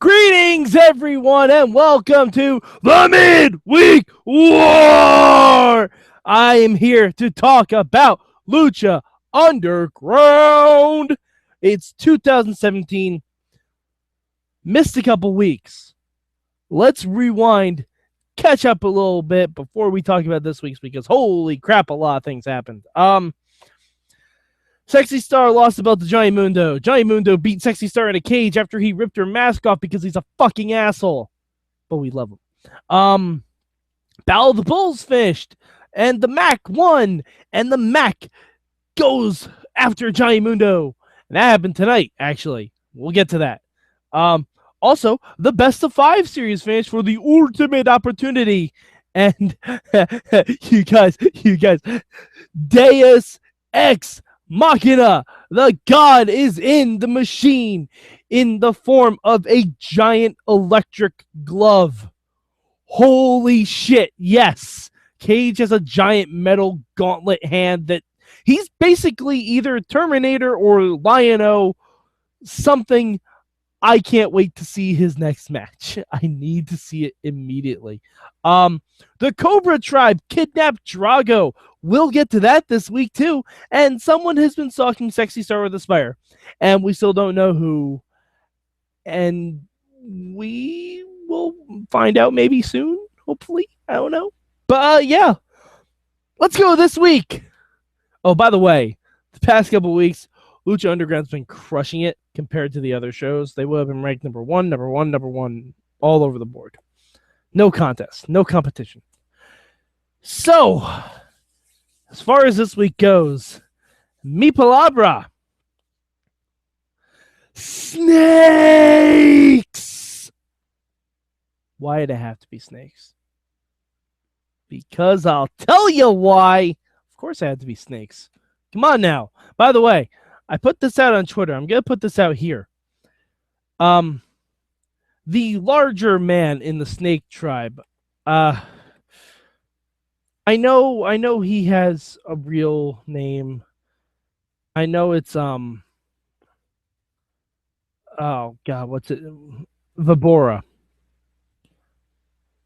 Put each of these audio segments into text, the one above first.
Greetings, everyone, and welcome to the Midweek War! I am here to talk about Lucha Underground. It's 2017. Missed a couple weeks. Let's rewind, catch up a little bit before we talk about this week's, because holy crap, a lot of things happened. Sexy Star lost the belt to Johhny Mundo. Johhny Mundo beat Sexy Star in a cage after he ripped her mask off because he's a fucking asshole. But we love him. Battle of the Bulls finished, and the Mack won, and the Mack goes after Johhny Mundo. And that happened tonight, actually. We'll get to that. Also, the Best of 5 series finished for the ultimate opportunity. And you guys, Deus Ex Machina, the god is in the machine in the form of a giant electric glove. Holy shit, yes. Cage has a giant metal gauntlet hand that he's basically either Terminator or Lion-O something. I can't wait to see his next match. I need to see it immediately. The Cobra tribe kidnapped Drago. We'll get to that this week too. And someone has been stalking Sexy Star with a Spire. And we still don't know who. And we will find out maybe soon, hopefully. I don't know. But yeah, let's go this week. Oh, by the way, the past couple weeks, Lucha Underground's been crushing it compared to the other shows. They would have been ranked number one, all over the board. No contest, no competition. So, as far as this week goes, mi palabra. Snakes! Why did it have to be snakes? Because I'll tell you why. Of course it had to be snakes. Come on now. By the way, I put this out on Twitter. I'm going to put this out here. The larger man in the snake tribe. I know he has a real name. I know it's oh god, what's it? Vibora.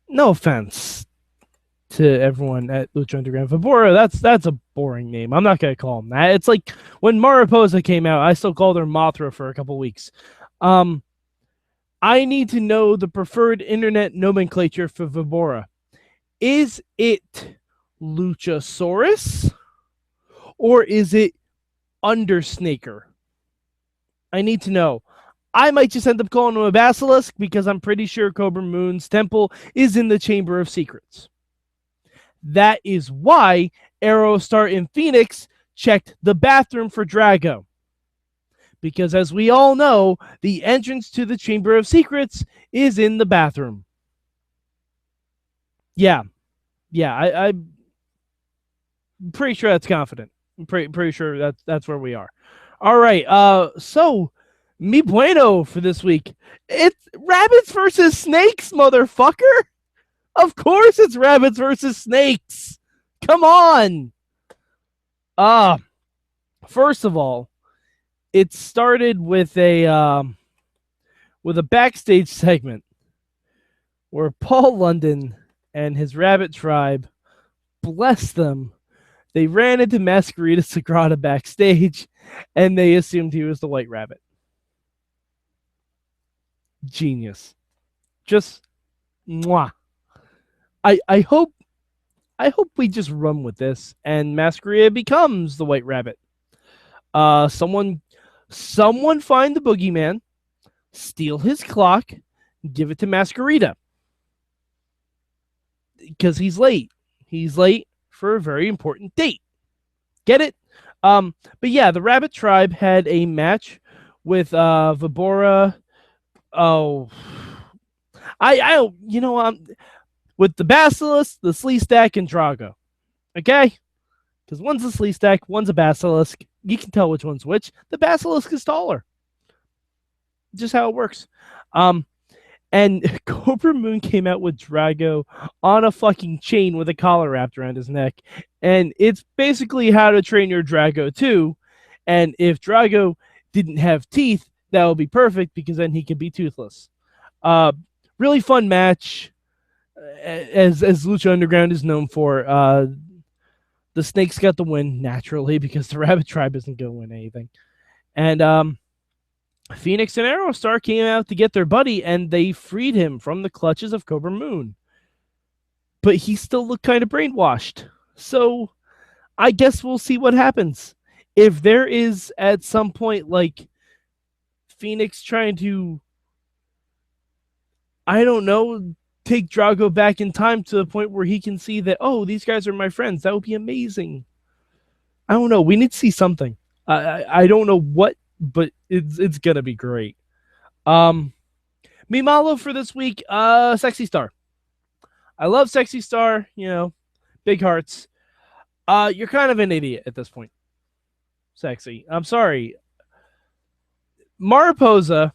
No offense to everyone at Lucha Underground. Vibora, that's a boring name. I'm not gonna call him that. It's like when Mariposa came out, I still called her Mothra for a couple weeks. I need to know the preferred internet nomenclature for Vibora. Is it Luchasaurus or is it Undersnaker? I need to know. I might just end up calling him a basilisk because I'm pretty sure Kobra Moon's temple is in the Chamber of Secrets. That is why Aerostar in Phoenix checked the bathroom for Drago. Because as we all know, the entrance to the Chamber of Secrets is in the bathroom. Yeah, I'm pretty sure that's confident. I'm pretty sure that's where we are. All right, so mi bueno for this week. It's rabbits versus snakes, motherfucker. Of course it's rabbits versus snakes. Come on. First of all, it started with a backstage segment where Paul London and his rabbit tribe, bless them, they ran into Masquerita Sagrada backstage and they assumed he was the White Rabbit. Genius. Just mwah. I hope we just run with this and Masquerita becomes the White Rabbit. Someone find the boogeyman, steal his clock, give it to Masquerita. Because he's late. He's late for a very important date. Get it? But yeah, the Rabbit Tribe had a match with Vibora. Oh, with the Basilisk, the Sleestack, and Drago. Okay? Because one's a Sleestack, one's a Basilisk. You can tell which one's which. The Basilisk is taller. Just how it works. And Kobra Moon came out with Drago on a fucking chain with a collar wrapped around his neck. And it's basically How to Train Your Drago 2. And if Drago didn't have teeth, that would be perfect because then he could be toothless. Really fun match, as Lucha Underground is known for. The Snakes got the win naturally because the Rabbit Tribe isn't going to win anything. And Phoenix and Aerostar came out to get their buddy, and they freed him from the clutches of Kobra Moon. But he still looked kind of brainwashed. So I guess we'll see what happens. If there is at some point like Phoenix trying to, I don't know, take Drago back in time to the point where he can see that, oh, these guys are my friends, that would be amazing. I don't know. We need to see something. I don't know what, but it's gonna be great. Mimalo for this week, Sexy Star. I love Sexy Star, big hearts. You're kind of an idiot at this point. Sexy. I'm sorry. Mariposa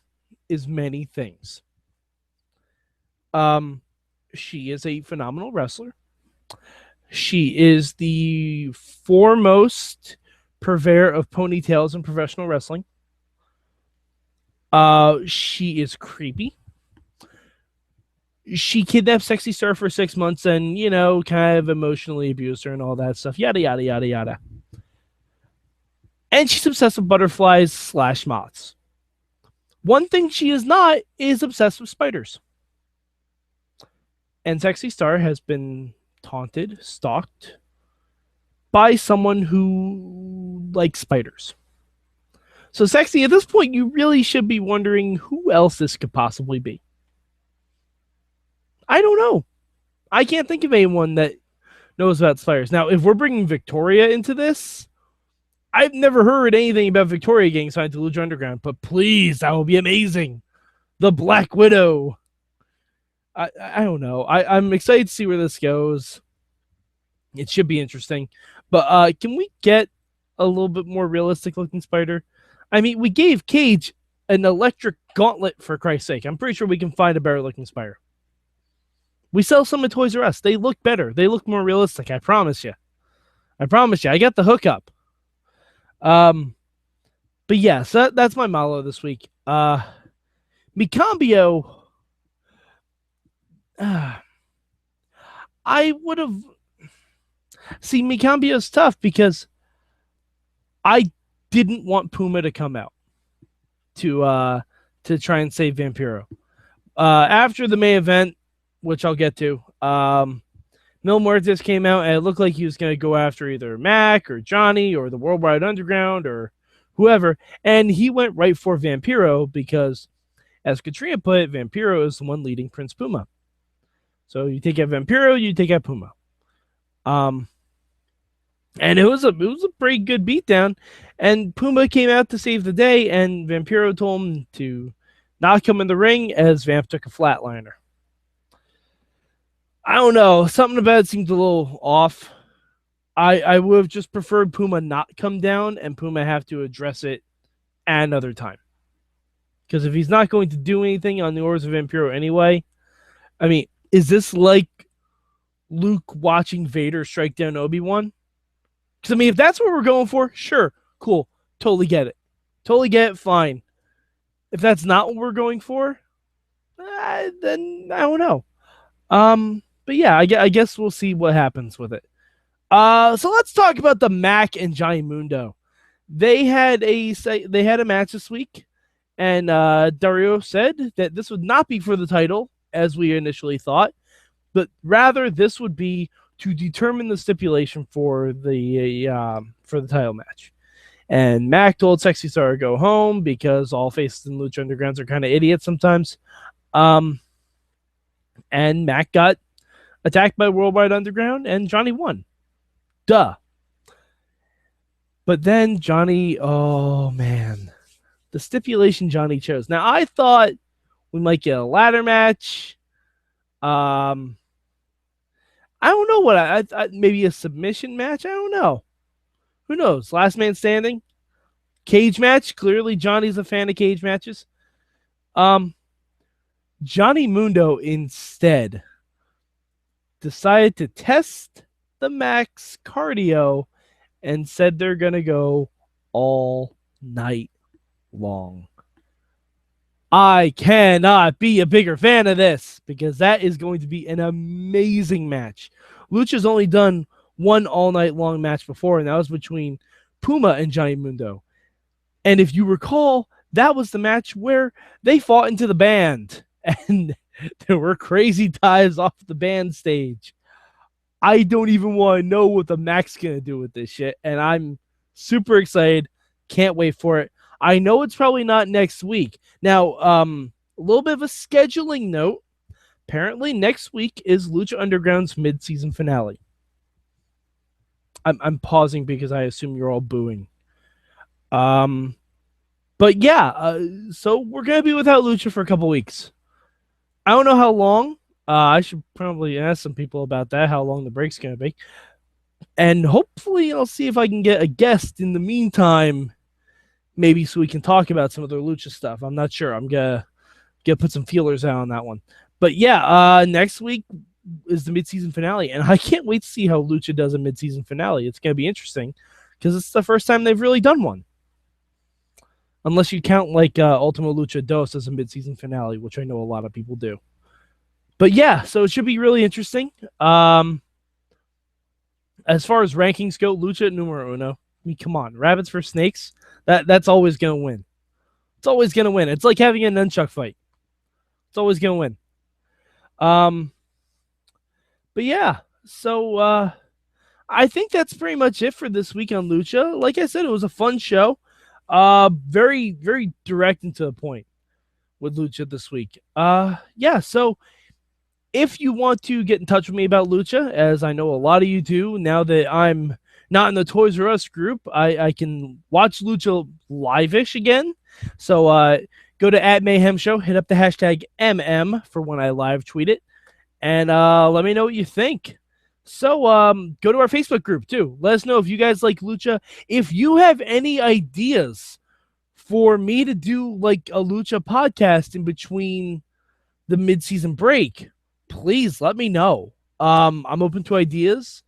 is many things. She is a phenomenal wrestler. She is the foremost purveyor of ponytails in professional wrestling. She is creepy. She kidnapped Sexy Star for 6 months and, kind of emotionally abused her and all that stuff. Yada, yada, yada, yada. And she's obsessed with butterflies / moths. One thing she is not is obsessed with spiders. And Sexy Star has been taunted, stalked by someone who likes spiders. So, Sexy, at this point, you really should be wondering who else this could possibly be. I don't know. I can't think of anyone that knows about spiders. Now, if we're bringing Victoria into this, I've never heard anything about Victoria getting signed to Lucha Underground, but please, that would be amazing. The Black Widow. I don't know. I'm excited to see where this goes. It should be interesting. But can we get a little bit more realistic looking spider? I mean, we gave Cage an electric gauntlet, for Christ's sake. I'm pretty sure we can find a better looking spider. We sell some at Toys R Us. They look better. They look more realistic. I promise you. I got the hookup. But yes, that's my Malo this week. Mikambio. I would have. See, Mikambio's tough because I didn't want Puma to come out to try and save Vampiro. After the main event, which I'll get to, Mil Muertes came out and it looked like he was going to go after either Mack or Johhny or the Worldwide Underground or whoever, and he went right for Vampiro because, as Katrina put it, Vampiro is the one leading Prince Puma. So you take out Vampiro, you take out Puma. And it was a pretty good beatdown. And Puma came out to save the day, and Vampiro told him to not come in the ring as Vamp took a flatliner. I don't know. Something about it seemed a little off. I would have just preferred Puma not come down and Puma have to address it at another time. Because if he's not going to do anything on the orders of Vampiro anyway, I mean, is this like Luke watching Vader strike down Obi-Wan? Because, I mean, if that's what we're going for, sure, cool, totally get it, fine. If that's not what we're going for, then I don't know. But yeah, I guess we'll see what happens with it. So let's talk about the Mack and Johhny Mundo. They had a match this week, and Dario said that this would not be for the title, as we initially thought, but rather this would be to determine the stipulation for the title match. And Mack told Sexy Star to go home because all faces in Lucha Undergrounds are kind of idiots sometimes. And Mack got attacked by Worldwide Underground, and Johhny won. Duh. But then Johhny, oh man, the stipulation Johhny chose. Now I thought we might get a ladder match. I don't know what I maybe a submission match. I don't know. Who knows? Last man standing, cage match. Clearly, Johnny's a fan of cage matches. Johhny Mundo instead decided to test the Mack's cardio and said they're gonna go all night long. I cannot be a bigger fan of this because that is going to be an amazing match. Lucha's only done one all night long match before, and that was between Puma and Johhny Mundo. And if you recall, that was the match where they fought into the band, and there were crazy dives off the band stage. I don't even want to know what the Mack's going to do with this shit, and I'm super excited. Can't wait for it. I know it's probably not next week. Now, a little bit of a scheduling note. Apparently, next week is Lucha Underground's mid-season finale. I'm pausing because I assume you're all booing. But yeah, so we're gonna be without Lucha for a couple weeks. I don't know how long. I should probably ask some people about that, how long the break's gonna be. And hopefully I'll see if I can get a guest in the meantime, maybe so we can talk about some of their Lucha stuff. I'm not sure. I'm gonna put some feelers out on that one. But yeah, next week is the mid-season finale, and I can't wait to see how Lucha does a mid-season finale. It's gonna be interesting because it's the first time they've really done one. Unless you count like Ultimo Lucha Dos as a mid-season finale, which I know a lot of people do. But yeah, so it should be really interesting. As far as rankings go, Lucha numero uno. I mean, come on, rabbits for snakes. That's always gonna win. It's always gonna win. It's like having a nunchuck fight. It's always gonna win. But yeah, so I think that's pretty much it for this week on Lucha. Like I said, it was a fun show. Very, very direct and to the point with Lucha this week. Yeah, so if you want to get in touch with me about Lucha, as I know a lot of you do, now that I'm not in the Toys R Us group, I can watch Lucha live-ish again. So go to @MayhemShow, hit up the hashtag MM for when I live tweet it, and let me know what you think. So go to our Facebook group too. Let us know if you guys like Lucha. If you have any ideas for me to do like a Lucha podcast in between the mid-season break, please let me know. I'm open to ideas.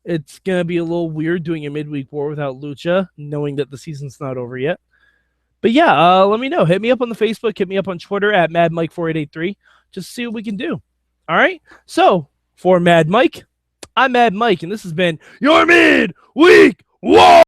It's going to be a little weird doing a midweek war without Lucha, knowing that the season's not over yet. But yeah, let me know. Hit me up on the Facebook. Hit me up on Twitter @MadMike4883. Just see what we can do. All right? So, for Mad Mike, I'm Mad Mike, and this has been your Midweek War!